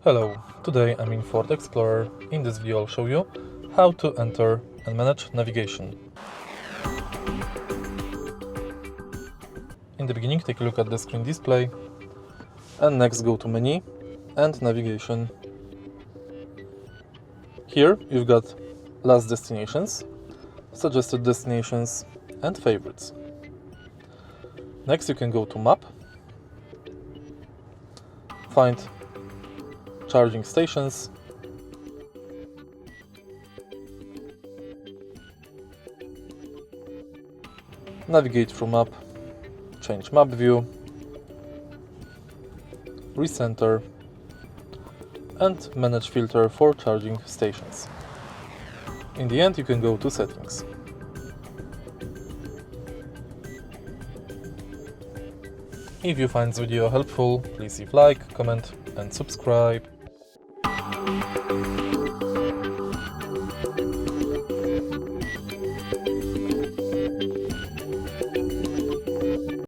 Hello, today I'm in Ford Explorer. In this video I'll show you how to enter and manage navigation. In the beginning take a look at the screen display and next go to Menu and Navigation. Here you've got last destinations, suggested destinations and favorites. Next you can go to Map, find charging stations, navigate through map, change map view, recenter and manage filter for charging stations. In the end you can go to settings. If you find this video helpful, please leave like, comment and subscribe.